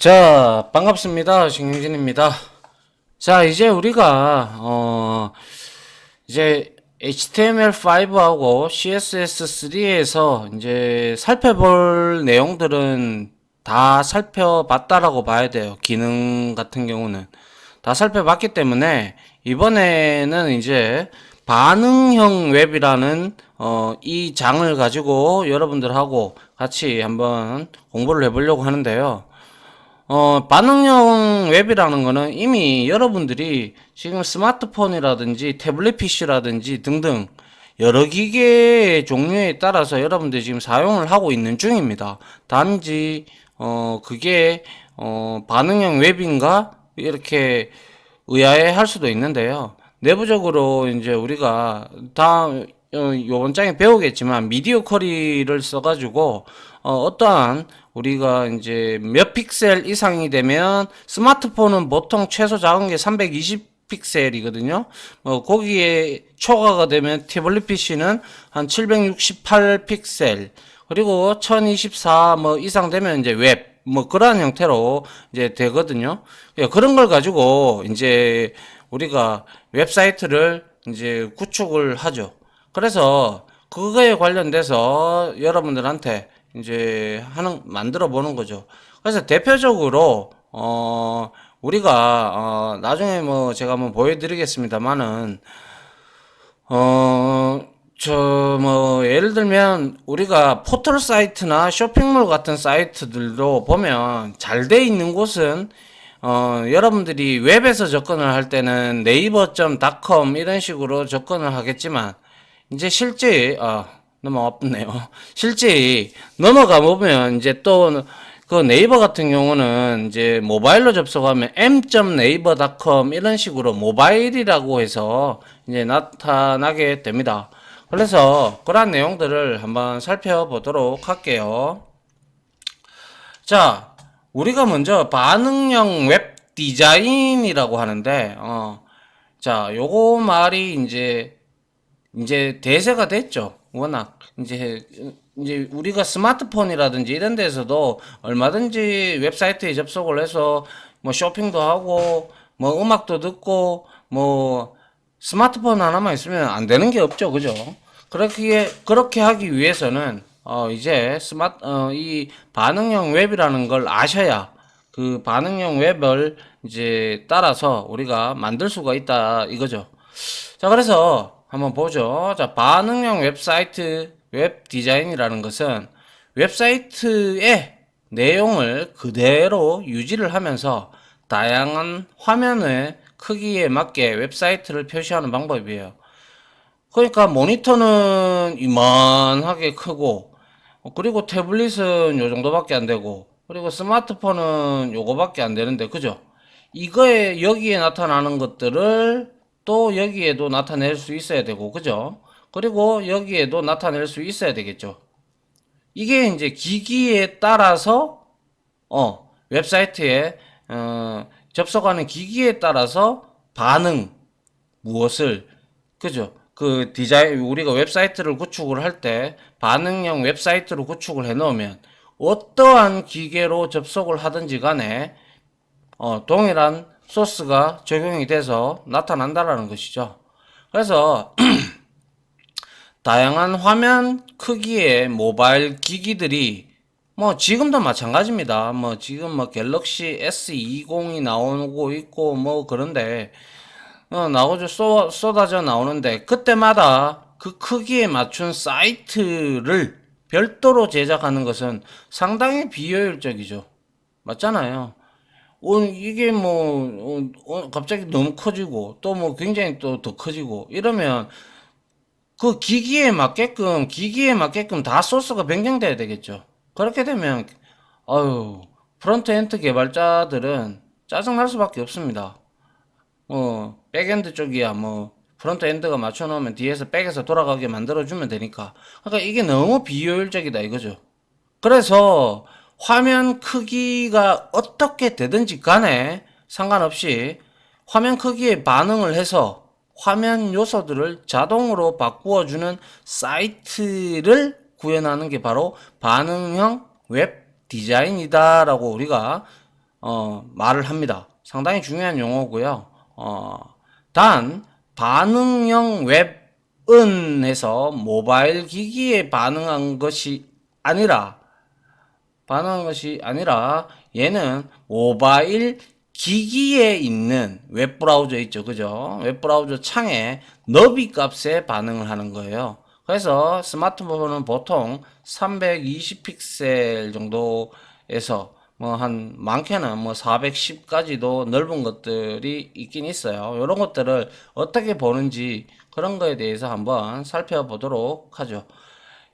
자, 반갑습니다. 신경진입니다. 자, 이제 우리가 이제 HTML5하고 CSS3에서 이제 살펴볼 내용들은 다 살펴봤다라고 봐야 돼요. 기능 같은 경우는 다 살펴봤기 때문에 이번에는 이제 반응형 웹이라는 이 장을 가지고 여러분들하고 같이 한번 공부를 해보려고 하는데요. 반응형 웹이라는 거는 이미 여러분들이 지금 스마트폰이라든지 태블릿 PC라든지 등등 여러 기계의 종류에 따라서 여러분들이 지금 사용을 하고 있는 중입니다. 단지, 그게, 반응형 웹인가? 이렇게 의아해 할 수도 있는데요. 내부적으로 이제 우리가 요번 장에 배우겠지만 미디어 쿼리를 써가지고 어떠한 우리가 이제 몇 픽셀 이상이 되면 스마트폰은 보통 최소 작은 게 320 픽셀이거든요. 거기에 초과가 되면 태블릿 PC는 한 768 픽셀, 그리고 1024 이상 되면 이제 웹, 그러한 형태로 이제 되거든요. 그런 걸 가지고 이제 우리가 웹사이트를 이제 구축을 하죠. 그래서 그거에 관련돼서 여러분들한테 이제 만들어 보는 거죠. 그래서 대표적으로 우리가 나중에 제가 한번 보여드리겠습니다만은 예를 들면 우리가 포털 사이트나 쇼핑몰 같은 사이트들도 보면 잘 돼 있는 곳은 여러분들이 웹에서 접근을 할 때는 네이버.com 이런 식으로 접근을 하겠지만 이제 실제 너무 아프네요. 실제 넘어가 보면 이제 또 그 네이버 같은 경우는 이제 모바일로 접속하면 m.naver.com 이런 식으로 모바일이라고 해서 이제 나타나게 됩니다. 그래서 그러한 내용들을 한번 살펴보도록 할게요. 자, 우리가 먼저 반응형 웹 디자인이라고 하는데, 자, 요거 말이 이제 대세가 됐죠. 워낙 이제 우리가 스마트폰이라든지 이런 데서도 얼마든지 웹사이트에 접속을 해서 쇼핑도 하고 음악도 듣고 스마트폰 하나만 있으면 안 되는 게 없죠. 그죠? 그렇게 하기 위해서는 이제 이 반응형 웹이라는 걸 아셔야 그 반응형 웹을 이제 따라서 우리가 만들 수가 있다 이거죠. 자, 그래서 한번 보죠. 자, 반응형 웹사이트 웹 디자인이라는 것은 웹사이트의 내용을 그대로 유지를 하면서 다양한 화면의 크기에 맞게 웹사이트를 표시하는 방법이에요. 그러니까 모니터는 이만하게 크고, 그리고 태블릿은 요 정도밖에 안 되고, 그리고 스마트폰은 요거밖에 안 되는데, 그죠? 여기에 나타나는 것들을 또 여기에도 나타낼 수 있어야 되고, 그죠? 그리고 여기에도 나타낼 수 있어야 되겠죠. 이게 이제 기기에 따라서, 웹사이트에, 접속하는 기기에 따라서 무엇을, 그죠? 우리가 웹사이트를 구축을 할 때 반응형 웹사이트로 구축을 해 놓으면 어떠한 기계로 접속을 하든지 간에 동일한 소스가 적용이 돼서 나타난다라는 것이죠. 그래서 다양한 화면 크기의 모바일 기기들이 지금도 마찬가지입니다. 지금 갤럭시 S20이 나오고 있고 그런데 나오죠. 쏟아져 나오는데 그때마다 그 크기에 맞춘 사이트를 별도로 제작하는 것은 상당히 비효율적이죠. 맞잖아요. 이게 갑자기 너무 커지고 또 굉장히 또 더 커지고 이러면 그 기기에 맞게끔 다 소스가 변경돼야 되겠죠. 그렇게 되면 프론트엔드 개발자들은 짜증날 수밖에 없습니다. 백엔드 쪽이야 프론트엔드가 맞춰놓으면 뒤에서 백에서 돌아가게 만들어주면 되니까. 그러니까 이게 너무 비효율적이다 이거죠. 그래서 화면 크기가 어떻게 되든지 간에 상관없이 화면 크기에 반응을 해서 화면 요소들을 자동으로 바꾸어주는 사이트를 구현하는 게 바로 반응형 웹 디자인이다라고 우리가 말을 합니다. 상당히 중요한 용어고요. 단 반응형 웹은 해서 모바일 기기에 반응한 것이 아니라 얘는 모바일 기기에 있는 웹브라우저 있죠. 그죠? 웹브라우저 창에 너비 값에 반응을 하는 거예요. 그래서 스마트폰은 보통 320 픽셀 정도에서 뭐 한 많게는 뭐 410까지도 넓은 것들이 있긴 있어요. 이런 것들을 어떻게 보는지 그런 거에 대해서 한번 살펴보도록 하죠.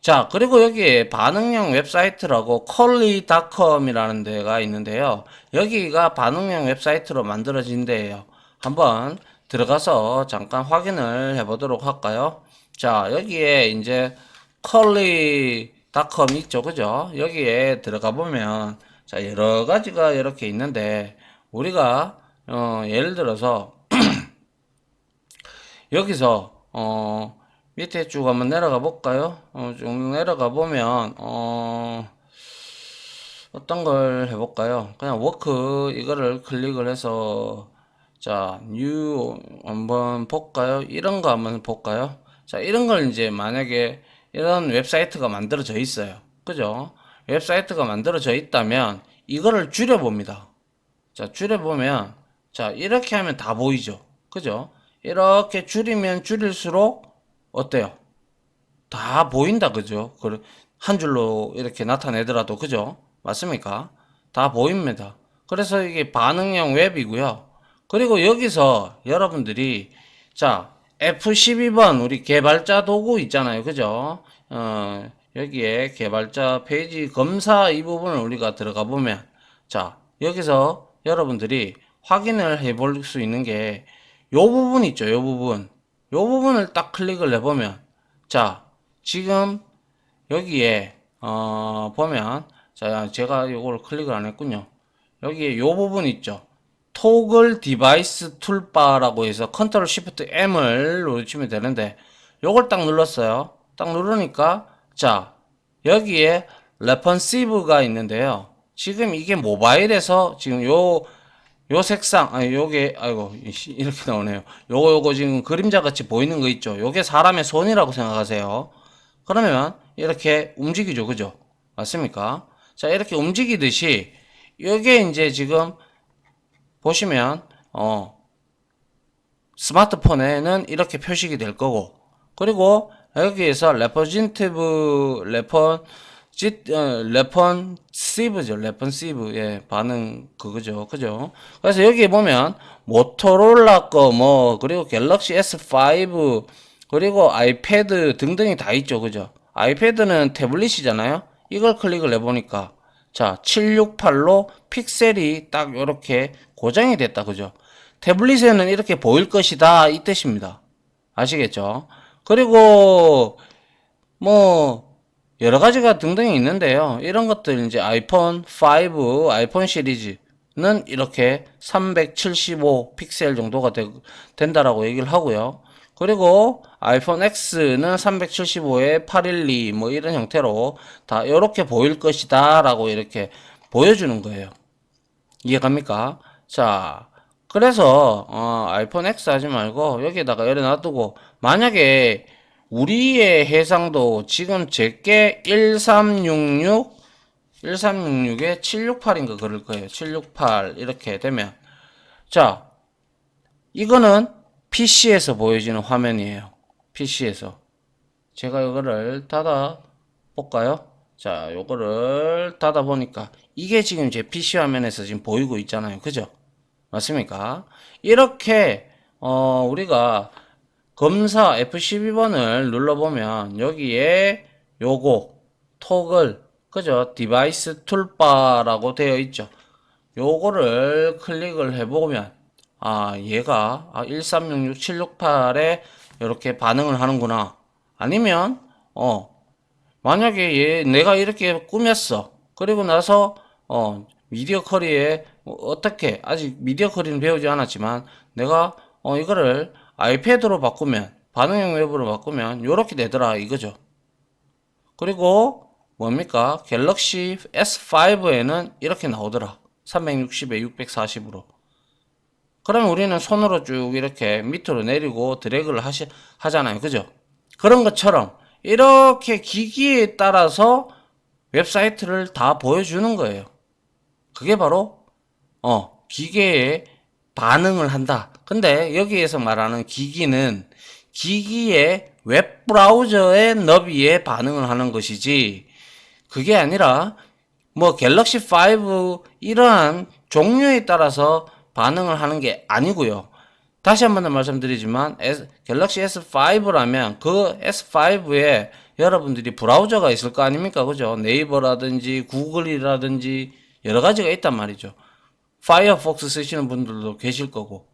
자, 그리고 여기에 반응형 웹사이트라고 컬리닷컴이라는 데가 있는데요. 여기가 반응형 웹사이트로 만들어진 데예요. 한번 들어가서 잠깐 확인을 해보도록 할까요? 자, 여기에 이제 컬리닷컴 있죠, 그죠? 여기에 들어가 보면 자, 여러 가지가 이렇게 있는데 우리가 예를 들어서 여기서 밑에 쭉 한번 내려가 볼까요? 쭉 내려가 보면 어떤 걸 해볼까요? 그냥 워크 이거를 클릭을 해서 자, 뉴 한번 볼까요? 이런 거 한번 볼까요? 자, 이런 걸 이제 만약에 이런 웹사이트가 만들어져 있어요. 그죠? 웹사이트가 만들어져 있다면 이거를 줄여봅니다. 자, 줄여보면 자, 이렇게 하면 다 보이죠. 그죠? 이렇게 줄이면 줄일수록 어때요? 다 보인다. 그죠? 한 줄로 이렇게 나타내더라도 그죠? 맞습니까? 다 보입니다. 그래서 이게 반응형 웹이고요. 그리고 여기서 여러분들이 자, F12번 우리 개발자 도구 있잖아요. 그죠? 여기에 개발자 페이지 검사 이 부분을 우리가 들어가 보면 자, 여기서 여러분들이 확인을 해볼 수 있는 게 요 부분 있죠. 요 부분. 요 부분을 딱 클릭을 해보면 자, 지금 여기에 보면 자, 제가 요걸 클릭을 안 했군요. 여기에 요 부분 있죠. 토글 디바이스 툴바라고 해서 컨트롤 시프트 M을 누르시면 되는데 요걸 딱 눌렀어요. 딱 누르니까 자, 여기에 레스폰시브가 있는데요. 지금 이게 모바일에서 지금 요 색상, 아니, 요게, 아이고, 이렇게 나오네요. 요거 지금 그림자 같이 보이는 거 있죠? 요게 사람의 손이라고 생각하세요. 그러면 이렇게 움직이죠. 그죠? 맞습니까? 자, 이렇게 움직이듯이, 요게 이제 지금 보시면, 스마트폰에는 이렇게 표식이 될 거고, 그리고 여기에서 레폰시브죠. 레폰시브. 예, 반응, 그거죠. 그죠? 그래서 여기 보면, 모토로라 거, 뭐, 그리고 갤럭시 S5, 그리고 아이패드 등등이 다 있죠. 그죠? 아이패드는 태블릿이잖아요? 이걸 클릭을 해보니까, 자, 768로 픽셀이 딱 요렇게 고정이 됐다. 그죠? 태블릿에는 이렇게 보일 것이다. 이 뜻입니다. 아시겠죠? 그리고 뭐 여러 가지가 등등이 있는데요. 이런 것들 이제 아이폰 5, 아이폰 시리즈는 이렇게 375 픽셀 정도가 된다라고 얘기를 하고요. 그리고 아이폰 X는 375에 812 뭐 이런 형태로 다 이렇게 보일 것이다 라고 이렇게 보여주는 거예요. 이해갑니까? 자, 그래서 아이폰 X 하지 말고 여기에다가 이래 놔두고 만약에 우리의 해상도 지금 제게 1366에 768인가 그럴 거예요. 768 이렇게 되면 자, 이거는 PC에서 보여지는 화면이에요. PC에서 제가 이거를 닫아 볼까요? 자, 요거를 닫아 보니까 이게 지금 제 PC 화면에서 지금 보이고 있잖아요. 그죠? 맞습니까? 이렇게 우리가 검사 F12번을 눌러보면 여기에 요거 토글 그죠? 디바이스 툴바라고 되어 있죠. 요거를 클릭을 해보면 얘가 1366768에 이렇게 반응을 하는구나. 아니면 만약에 내가 이렇게 꾸몄어. 그리고 나서 미디어 커리에 어떻게 아직 미디어 커리는 배우지 않았지만 내가 이거를 아이패드로 바꾸면 반응형 웹으로 바꾸면 요렇게 되더라 이거죠. 그리고 뭡니까? 갤럭시 S5에는 이렇게 나오더라. 360에 640으로. 그러면 우리는 손으로 쭉 이렇게 밑으로 내리고 드래그를 하잖아요. 그죠? 그런 것처럼 이렇게 기기에 따라서 웹사이트를 다 보여주는 거예요. 그게 바로 기계에 반응을 한다. 근데 여기에서 말하는 기기는 기기의 웹브라우저의 너비에 반응을 하는 것이지, 그게 아니라 뭐 갤럭시 5 이러한 종류에 따라서 반응을 하는 게 아니고요. 다시 한 번 더 말씀드리지만 갤럭시 S5라면 그 S5에 여러분들이 브라우저가 있을 거 아닙니까? 그죠? 네이버라든지 구글이라든지 여러 가지가 있단 말이죠. 파이어폭스 쓰시는 분들도 계실 거고,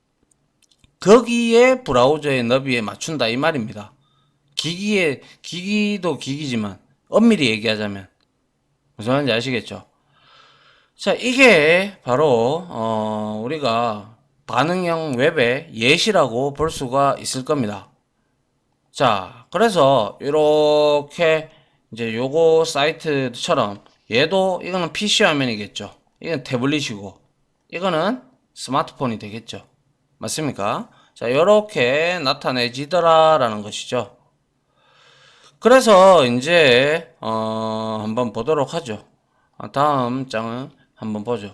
거기에 브라우저의 너비에 맞춘다 이 말입니다. 기기도 기기지만 엄밀히 얘기하자면 무슨 말인지 아시겠죠? 자, 이게 바로 우리가 반응형 웹의 예시라고 볼 수가 있을 겁니다. 자, 그래서 이렇게 이제 요거 사이트처럼 얘도 이거는 PC 화면이겠죠. 이건 태블릿이고 이거는 스마트폰이 되겠죠. 맞습니까? 자, 이렇게 나타내지더라라는 것이죠. 그래서 이제 한번 보도록 하죠. 다음 장은 한번 보죠.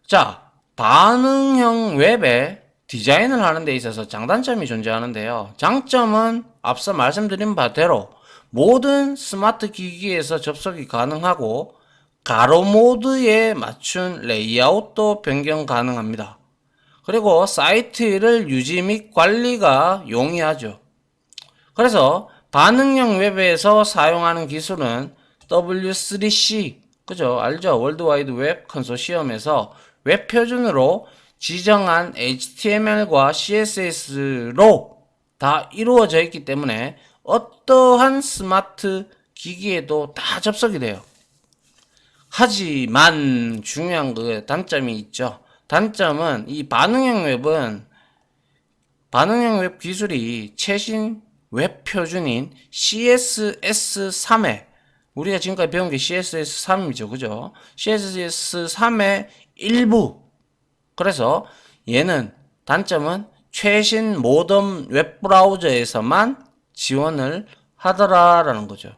자, 반응형 웹의 디자인을 하는 데 있어서 장단점이 존재하는데요. 장점은 앞서 말씀드린 바대로 모든 스마트 기기에서 접속이 가능하고 가로 모드에 맞춘 레이아웃도 변경 가능합니다. 그리고 사이트를 유지 및 관리가 용이하죠. 그래서 반응형 웹에서 사용하는 기술은 W3C, 그죠? 알죠? 월드와이드 웹 컨소시엄에서 웹 표준으로 지정한 HTML과 CSS로 다 이루어져 있기 때문에 어떠한 스마트 기기에도 다 접속이 돼요. 하지만 중요한 그 단점이 있죠. 단점은 이 반응형 웹 기술이 최신 웹 표준인 CSS3에, 우리가 지금까지 배운 게 CSS3이죠. 그죠? CSS3의 일부. 그래서 얘는 단점은 최신 모던 웹 브라우저에서만 지원을 하더라라는 거죠.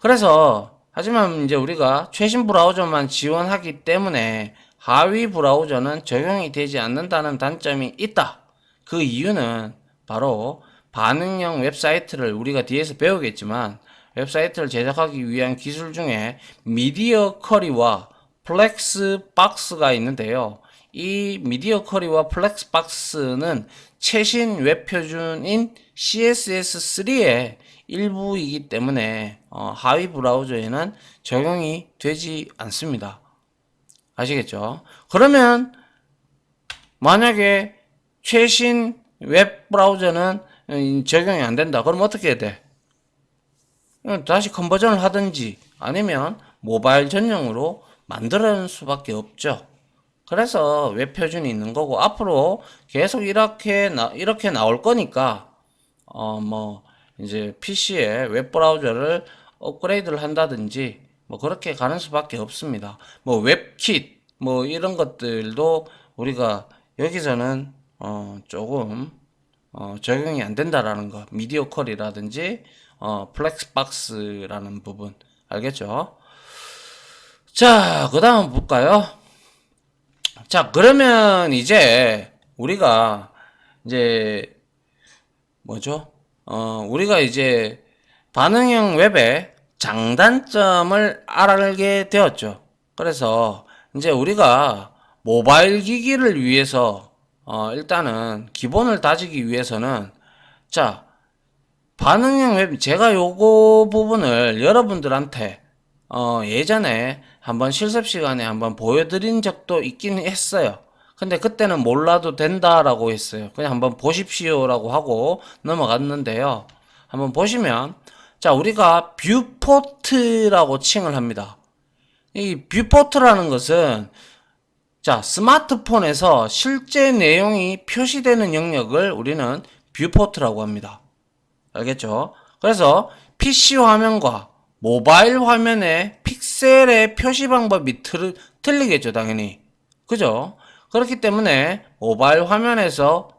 그래서 하지만 이제 우리가 최신 브라우저만 지원하기 때문에 하위 브라우저는 적용이 되지 않는다는 단점이 있다. 그 이유는 바로 반응형 웹사이트를 우리가 뒤에서 배우겠지만 웹사이트를 제작하기 위한 기술 중에 미디어 쿼리와 플렉스 박스가 있는데요. 이 미디어 쿼리와 플렉스 박스는 최신 웹 표준인 CSS3의 일부이기 때문에 하위 브라우저에는 적용이 되지 않습니다. 아시겠죠? 그러면 만약에 최신 웹 브라우저는 적용이 안 된다. 그럼 어떻게 해야 돼? 다시 컨버전을 하든지 아니면 모바일 전용으로 만드는 수밖에 없죠. 그래서 웹 표준이 있는 거고, 앞으로 계속 이렇게 나올 거니까 뭐 이제 PC에 웹 브라우저를 업그레이드를 한다든지 뭐 그렇게 가는 수밖에 없습니다. 뭐 웹킷 뭐 이런 것들도 우리가 여기서는 조금 적용이 안 된다라는 거, 미디어 컬이라든지 플렉스박스라는 부분 알겠죠? 자, 그 다음 볼까요? 자, 그러면 이제 우리가 이제 뭐죠? 우리가 이제 반응형 웹의 장단점을 알게 되었죠. 그래서 이제 우리가 모바일 기기를 위해서 일단은 기본을 다지기 위해서는, 자, 반응형 웹, 제가 요거 부분을 여러분들한테 예전에 한번 실습 시간에 한번 보여드린 적도 있긴 했어요. 근데 그때는 몰라도 된다라고 했어요. 그냥 한번 보십시오라고 하고 넘어갔는데요. 한번 보시면, 자, 우리가 뷰포트라고 칭을 합니다. 이 뷰포트라는 것은, 자, 스마트폰에서 실제 내용이 표시되는 영역을 우리는 뷰포트라고 합니다. 알겠죠? 그래서 PC 화면과 모바일 화면의 픽셀의 표시 방법이 틀리겠죠, 당연히. 그죠? 그렇기 때문에 모바일 화면에서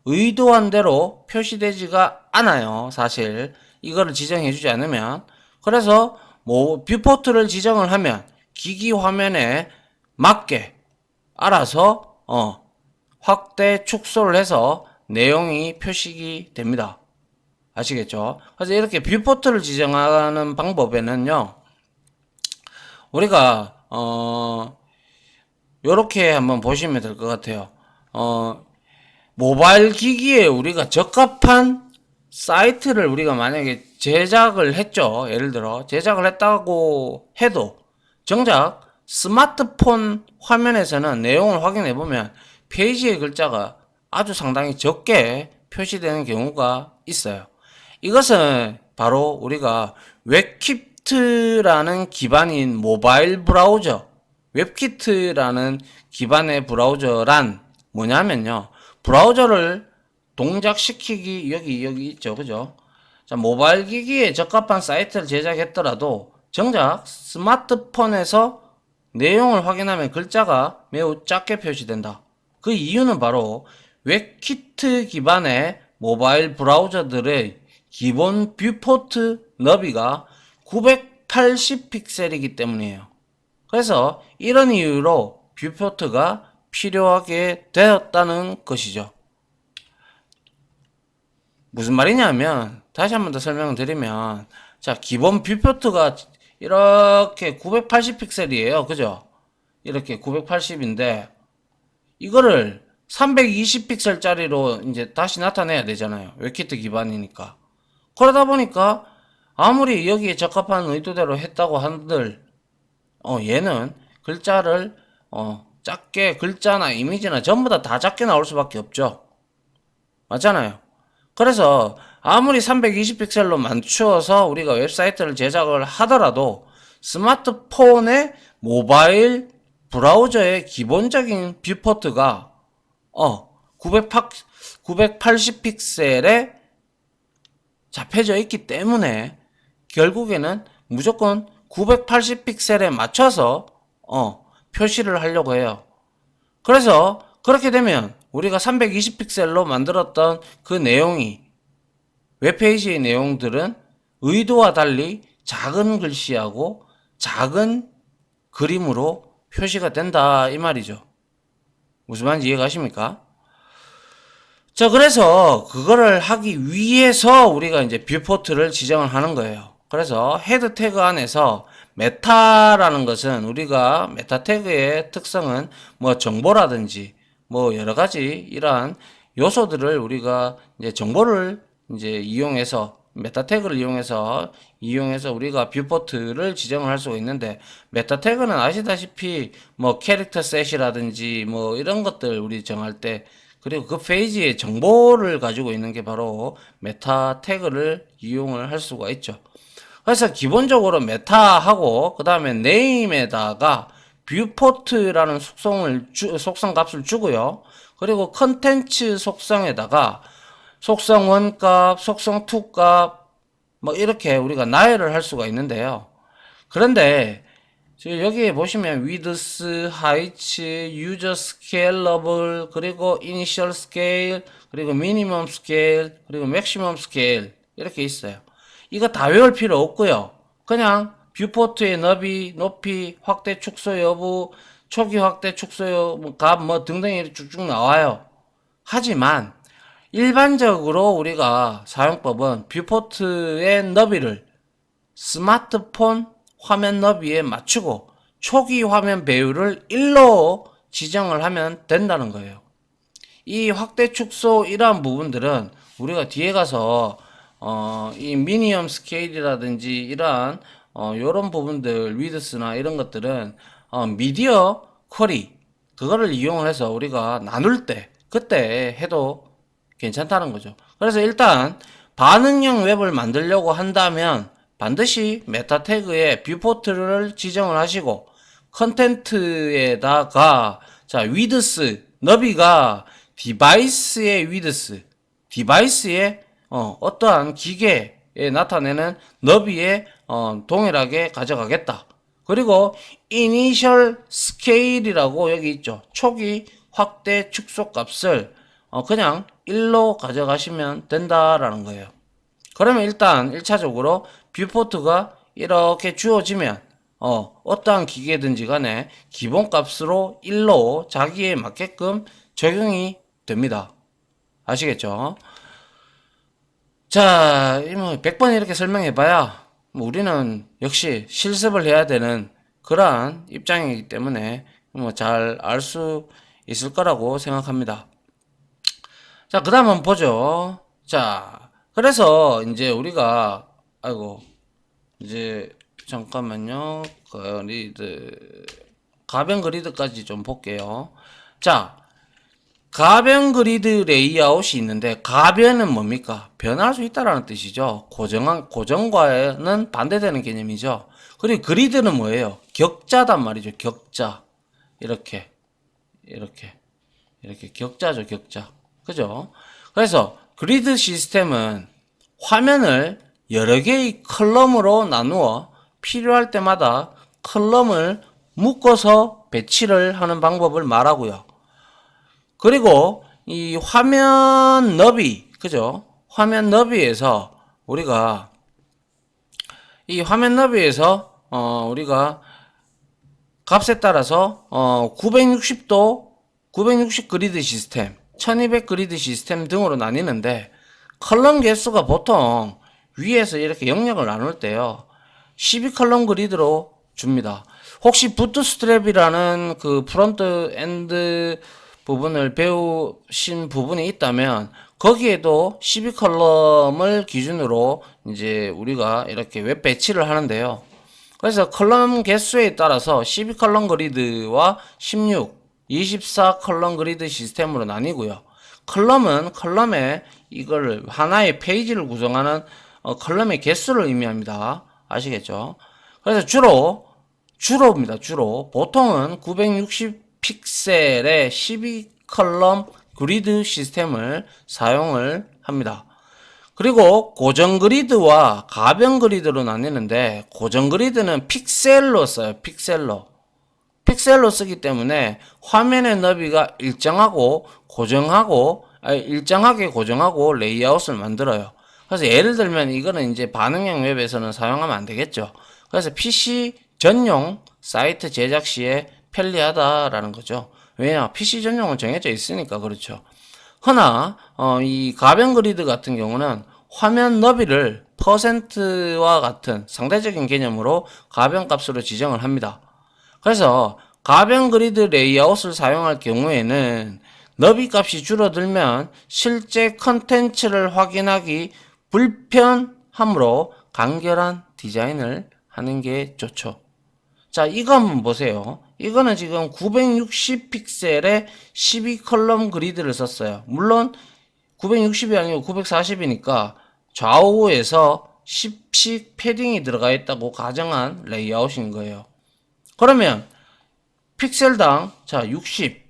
의도한 대로 표시되지가 않아요. 사실 이거를 지정해 주지 않으면. 그래서 뭐 뷰포트를 지정을 하면 기기 화면에 맞게 알아서 확대 축소를 해서 내용이 표시가 됩니다. 아시겠죠? 그래서 이렇게 뷰포트를 지정하는 방법에는요, 우리가 요렇게 한번 보시면 될 것 같아요. 모바일 기기에 우리가 적합한 사이트를 우리가 만약에 제작을 했죠. 예를 들어 제작을 했다고 해도 정작 스마트폰 화면에서는 내용을 확인해 보면 페이지의 글자가 아주 상당히 적게 표시되는 경우가 있어요. 이것은 바로 우리가 웹키트라는 기반인 모바일 브라우저, 웹키트라는 기반의 브라우저란 뭐냐면요, 브라우저를 동작시키기, 여기 있죠. 그죠? 자, 모바일 기기에 적합한 사이트를 제작했더라도 정작 스마트폰에서 내용을 확인하면 글자가 매우 작게 표시된다. 그 이유는 바로 웹키트 기반의 모바일 브라우저들의 기본 뷰포트 너비가 980 픽셀이기 때문이에요. 그래서 이런 이유로 뷰포트가 필요하게 되었다는 것이죠. 무슨 말이냐면 다시 한 번 더 설명을 드리면, 자, 기본 뷰포트가 이렇게 980 픽셀이에요. 그죠? 이렇게 980인데 이거를 320 픽셀짜리로 이제 다시 나타내야 되잖아요. 웹키트 기반이니까. 그러다 보니까 아무리 여기에 적합한 의도대로 했다고 한들 얘는 글자를 작게, 글자나 이미지나 전부 다 작게 나올 수밖에 없죠. 맞잖아요. 그래서 아무리 320 픽셀로 맞추어서 우리가 웹사이트를 제작을 하더라도 스마트폰의 모바일 브라우저의 기본적인 뷰포트가 980 픽셀에 잡혀져 있기 때문에 결국에는 무조건 980 픽셀에 맞춰서 표시를 하려고 해요. 그래서 그렇게 되면 우리가 320 픽셀로 만들었던 그 내용이, 웹페이지의 내용들은 의도와 달리 작은 글씨하고 작은 그림으로 표시가 된다 이 말이죠. 무슨 말인지 이해가십니까? 자, 그래서 그거를 하기 위해서 우리가 이제 뷰포트를 지정을 하는 거예요. 그래서 헤드 태그 안에서 메타라는 것은, 우리가 메타 태그의 특성은 뭐 정보라든지 뭐 여러 가지 이러한 요소들을 우리가 이제 정보를 이제 이용해서, 메타 태그를 이용해서 우리가 뷰포트를 지정을 할 수가 있는데, 메타 태그는 아시다시피 뭐 캐릭터 셋이라든지 뭐 이런 것들 우리 정할 때, 그리고 그 페이지의 정보를 가지고 있는 게 바로 메타 태그를 이용을 할 수가 있죠. 그래서 기본적으로 메타하고 그 다음에 네임에다가 뷰포트라는 속성 값을 주고요. 그리고 컨텐츠 속성에다가 속성 1 값, 속성 2 값, 뭐 이렇게 우리가 나열을 할 수가 있는데요. 그런데 지금 여기에 보시면 width, height, user scalable, 그리고 initial scale, 그리고 minimum scale, 그리고 maximum scale 이렇게 있어요. 이거 다 외울 필요 없고요. 그냥 뷰포트의 너비, 높이, 확대 축소 여부, 초기 확대 축소 값 뭐 등등이 쭉쭉 나와요. 하지만 일반적으로 우리가 사용법은 뷰포트의 너비를 스마트폰 화면 너비에 맞추고 초기 화면 배율을 1로 지정을 하면 된다는 거예요. 이 확대 축소 이러한 부분들은 우리가 뒤에 가서 이 미니멈 스케일이라든지 이러한 요런 부분들, 위드스나 이런 것들은 미디어 쿼리 그거를 이용을 해서 우리가 나눌 때 그때 해도 괜찮다는 거죠. 그래서 일단 반응형 웹을 만들려고 한다면 반드시 메타 태그에 뷰포트를 지정을 하시고, 컨텐트에다가 자 위드스, 너비가 디바이스의 위드스, 디바이스의 어떠한 기계에 나타내는 너비에 동일하게 가져가겠다. 그리고 initial scale이라고 여기 있죠. 초기 확대 축소 값을 그냥 1로 가져가시면 된다라는 거예요. 그러면 일단 1차적으로 뷰포트가 이렇게 주어지면 어떠한 기계든지 간에 기본값으로 1로 자기에 맞게끔 적용이 됩니다. 아시겠죠? 자, 뭐 100번 이렇게 설명해봐야 뭐 우리는 역시 실습을 해야 되는 그러한 입장이기 때문에 뭐 잘 알 수 있을 거라고 생각합니다. 자, 그 다음 한번 보죠. 자, 그래서 이제 우리가, 아이고, 이제, 잠깐만요. 그리드, 가변 그리드까지 좀 볼게요. 자, 가변 그리드 레이아웃이 있는데, 가변은 뭡니까? 변할 수 있다라는 뜻이죠. 고정과는 반대되는 개념이죠. 그리고 그리드는 뭐예요? 격자단 말이죠. 격자. 이렇게, 이렇게. 이렇게 격자죠, 격자. 그죠? 그래서 그리드 시스템은 화면을 여러 개의 컬럼으로 나누어 필요할 때마다 컬럼을 묶어서 배치를 하는 방법을 말하고요. 그리고 이 화면 너비, 그죠? 화면 너비에서 우리가 이 화면 너비에서 우리가 값에 따라서 960도 960 그리드 시스템, 1200 그리드 시스템 등으로 나뉘는데 컬럼 개수가 보통 위에서 이렇게 영역을 나눌 때요. 12컬럼 그리드로 줍니다. 혹시 부트스트랩이라는 그 프론트 엔드 부분을 배우신 부분이 있다면 거기에도 12컬럼을 기준으로 이제 우리가 이렇게 웹 배치를 하는데요. 그래서 컬럼 개수에 따라서 12컬럼 그리드와 16, 24컬럼 그리드 시스템으로 나뉘고요. 컬럼은 컬럼의 이걸 하나의 페이지를 구성하는 컬럼의 개수를 의미합니다. 아시겠죠? 그래서 주로입니다. 주로 보통은 960 픽셀의 12컬럼 그리드 시스템을 사용을 합니다. 그리고 고정 그리드와 가변 그리드로 나뉘는데 고정 그리드는 픽셀로 써요. 픽셀로 쓰기 때문에 화면의 너비가 일정하게 고정하고 레이아웃을 만들어요. 그래서 예를 들면 이거는 이제 반응형 웹에서는 사용하면 안 되겠죠. 그래서 PC 전용 사이트 제작 시에 편리하다라는 거죠. 왜냐? PC 전용은 정해져 있으니까 그렇죠. 허나 이 가변 그리드 같은 경우는 화면 너비를 퍼센트와 같은 상대적인 개념으로 가변 값으로 지정을 합니다. 그래서 가변 그리드 레이아웃을 사용할 경우에는 너비 값이 줄어들면 실제 컨텐츠를 확인하기 불편하므로 간결한 디자인을 하는 게 좋죠. 자, 이거 한번 보세요. 이거는 지금 960 픽셀에 12컬럼 그리드를 썼어요. 물론 960이 아니고 940이니까 좌우에서 10씩 패딩이 들어가 있다고 가정한 레이아웃인 거예요. 그러면 픽셀당 자 60,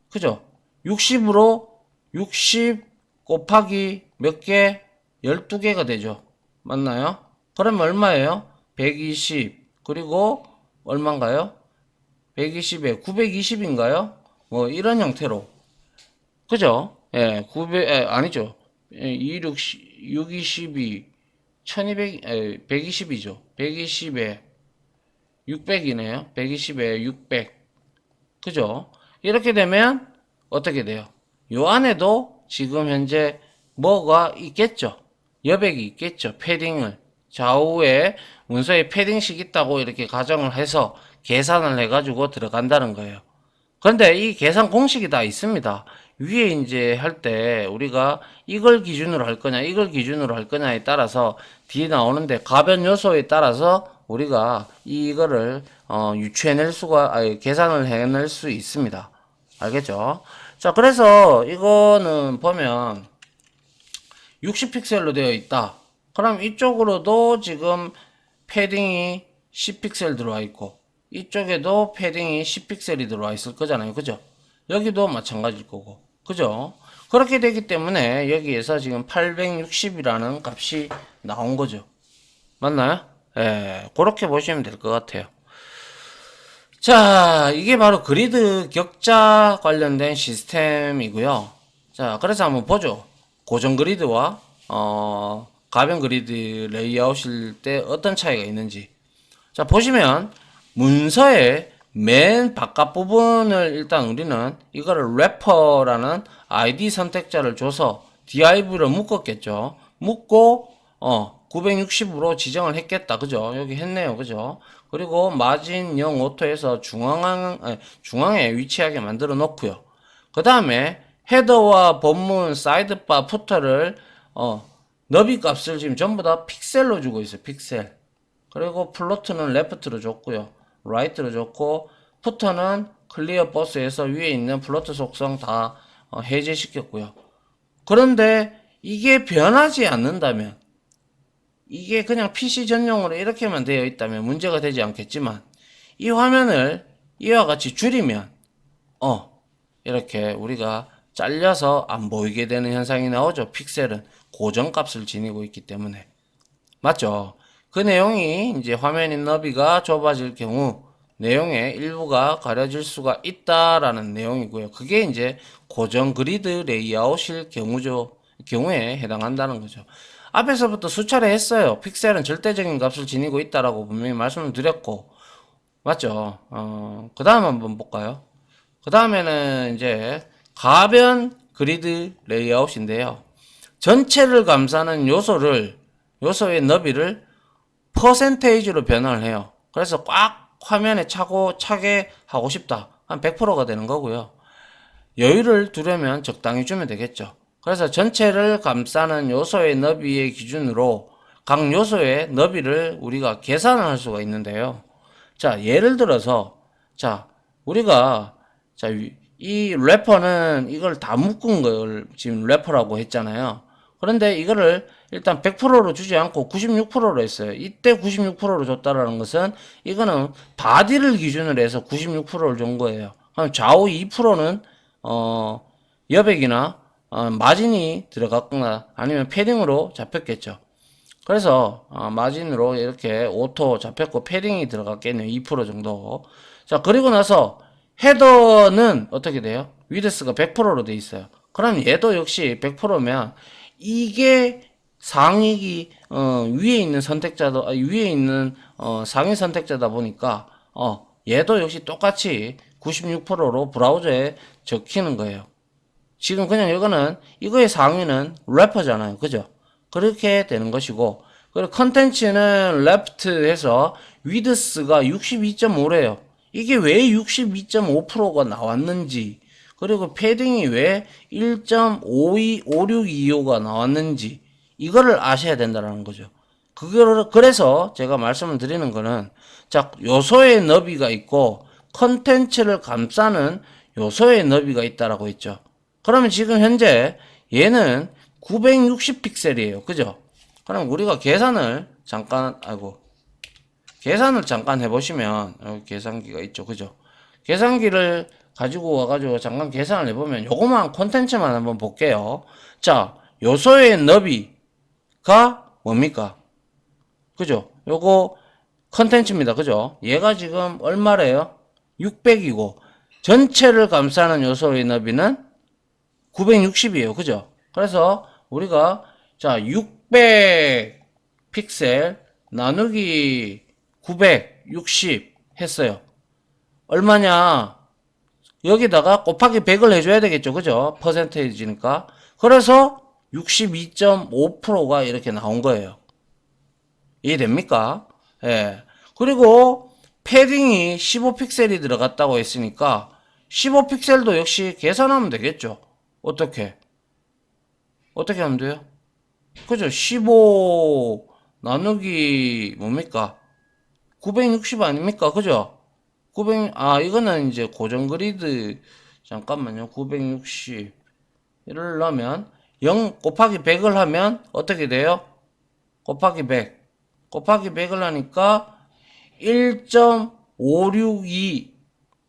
그죠? 60으로 60 곱하기 몇 개? 12개가 되죠. 맞나요? 그러면 얼마예요? 120 그리고 얼마인가요? 120에 920인가요? 뭐 이런 형태로 그죠? 예, 900 아니죠. 26 622 1200 120이죠. 120에 600이네요. 120에 600 그죠? 이렇게 되면 어떻게 돼요? 요 안에도 지금 현재 뭐가 있겠죠? 여백이 있겠죠. 패딩을 좌우에 문서에 패딩식 있다고 이렇게 가정을 해서 계산을 해가지고 들어간다는 거예요. 그런데 이 계산 공식이 다 있습니다. 위에 이제 할 때 우리가 이걸 기준으로 할 거냐, 이걸 기준으로 할 거냐에 따라서 뒤에 나오는데 가변 요소에 따라서 우리가 이거를 유추해낼 수가, 아니, 계산을 해낼 수 있습니다. 알겠죠? 자, 그래서 이거는 보면 60픽셀로 되어 있다. 그럼 이쪽으로도 지금 패딩이 10픽셀 들어와 있고 이쪽에도 패딩이 10픽셀이 들어와 있을 거잖아요. 그죠? 여기도 마찬가지일 거고. 그죠? 그렇게 되기 때문에 여기에서 지금 860이라는 값이 나온 거죠. 맞나요? 예, 그렇게 보시면 될 것 같아요. 자, 이게 바로 그리드 격자 관련된 시스템이고요. 자, 그래서 한번 보죠. 고정 그리드와 가변 그리드 레이아웃일 때 어떤 차이가 있는지. 자, 보시면 문서의 맨 바깥 부분을 일단 우리는 이거를 래퍼라는 아이디 선택자를 줘서 div로 묶었겠죠. 묶고 960으로 지정을 했겠다. 그죠? 여기 했네요. 그죠? 그리고 마진 0 오토에서 중앙에 위치하게 만들어 놓고요. 그 다음에 헤더와 본문, 사이드바, 푸터를 너비 값을 지금 전부 다 픽셀로 주고 있어요. 픽셀. 그리고 플로트는 레프트로 줬고요. 라이트로 줬고 푸터는 클리어 버스에서 위에 있는 플로트 속성 다 해제시켰고요. 그런데 이게 변하지 않는다면, 이게 그냥 PC 전용으로 이렇게만 되어 있다면 문제가 되지 않겠지만, 이 화면을 이와 같이 줄이면 이렇게 우리가 잘려서 안 보이게 되는 현상이 나오죠. 픽셀은 고정값을 지니고 있기 때문에. 맞죠? 그 내용이 이제 화면의 너비가 좁아질 경우 내용의 일부가 가려질 수가 있다라는 내용이고요. 그게 이제 고정 그리드 레이아웃일 경우에 해당한다는 거죠. 앞에서부터 수차례 했어요. 픽셀은 절대적인 값을 지니고 있다라고 분명히 말씀을 드렸고, 맞죠? 그 다음 한번 볼까요? 그 다음에는 이제 가변 그리드 레이아웃인데요. 전체를 감싸는 요소의 너비를 퍼센테이지로 변화를 해요. 그래서 꽉 화면에 차게 하고 싶다. 한 100%가 되는 거고요. 여유를 두려면 적당히 주면 되겠죠. 그래서 전체를 감싸는 요소의 너비의 기준으로 각 요소의 너비를 우리가 계산을 할 수가 있는데요. 자, 예를 들어서, 자, 우리가, 자, 이 래퍼는 이걸 다 묶은 걸 지금 래퍼라고 했잖아요. 그런데 이거를 일단 100%로 주지 않고 96%로 했어요. 이때 96%로 줬다라는 것은 이거는 바디를 기준으로 해서 96%를 준 거예요. 그럼 좌우 2%는 여백이나 마진이 들어갔거나 아니면 패딩으로 잡혔겠죠. 그래서 마진으로 이렇게 오토 잡혔고 패딩이 들어갔겠네요. 2% 정도. 자, 그리고 나서 헤더는 어떻게 돼요? 위드스가 100%로 돼 있어요. 그럼 얘도 역시 100%면 이게 상위 위에 있는 선택자도 위에 있는 상위 선택자다 보니까 얘도 역시 똑같이 96%로 브라우저에 적히는 거예요. 지금 그냥 이거는 이거의 상위는 래퍼잖아요. 그죠? 그렇게 되는 것이고 그리고 컨텐츠는 left해서 width가 62.5래요. 이게 왜 62.5%가 나왔는지 그리고 패딩이 왜 1.52625가 나왔는지 이거를 아셔야 된다는 거죠. 그거를 그래서 제가 말씀을 드리는 거는 자 요소의 너비가 있고 컨텐츠를 감싸는 요소의 너비가 있다라고 했죠. 그러면 지금 현재 얘는 960 픽셀이에요. 그죠? 그럼 우리가 계산을 잠깐 해보시면, 여기 계산기가 있죠. 그죠? 계산기를 가지고 와가지고 잠깐 계산을 해보면, 요거만 콘텐츠만 한번 볼게요. 자, 요소의 너비가 뭡니까? 그죠? 요거 컨텐츠입니다. 그죠? 얘가 지금 얼마래요? 600이고, 전체를 감싸는 요소의 너비는 960이에요. 그죠? 그래서 우리가 자, 600 픽셀 나누기 960 했어요. 얼마냐? 여기다가 곱하기 100을 해줘야 되겠죠. 그죠? 퍼센테이지니까. 그래서 62.5%가 이렇게 나온 거예요. 이해됩니까? 예. 그리고 패딩이 15픽셀이 들어갔다고 했으니까 15픽셀도 역시 계산하면 되겠죠. 어떻게? 어떻게 하면 돼요? 그죠? 15 나누기 뭡니까? 960 아닙니까? 그죠? 900, 이거는 이제 고정 그리드, 잠깐만요. 960. 를 넣으면 0 곱하기 100을 하면 어떻게 돼요? 곱하기 100. 곱하기 100을 하니까 1.562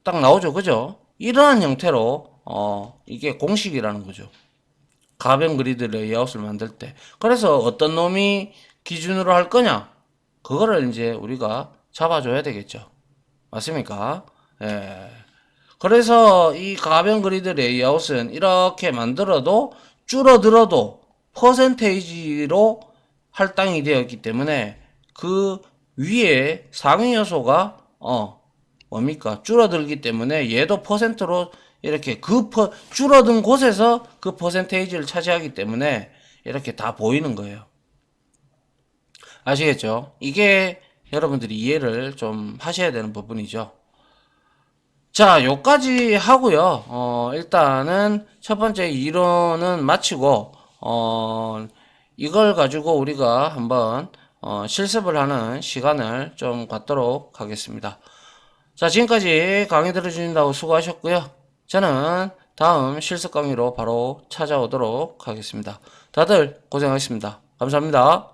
딱 나오죠. 그죠? 이러한 형태로, 이게 공식이라는 거죠. 가변 그리드 레이아웃을 만들 때. 그래서 어떤 놈이 기준으로 할 거냐? 그거를 이제 우리가 잡아줘야 되겠죠. 맞습니까? 예. 그래서 이 가변 그리드 레이아웃은 이렇게 만들어도 줄어들어도 퍼센테이지로 할당이 되었기 때문에 그 위에 상위 요소가 뭡니까? 줄어들기 때문에 얘도 퍼센트로 이렇게 줄어든 곳에서 그 퍼센테이지를 차지하기 때문에 이렇게 다 보이는 거예요. 아시겠죠? 이게 여러분들이 이해를 좀 하셔야 되는 부분이죠. 자, 요까지 하고요. 일단은 첫 번째 이론은 마치고, 이걸 가지고 우리가 한번, 실습을 하는 시간을 좀 갖도록 하겠습니다. 자, 지금까지 강의 들어주신다고 수고하셨고요. 저는 다음 실습 강의로 바로 찾아오도록 하겠습니다. 다들 고생하셨습니다. 감사합니다.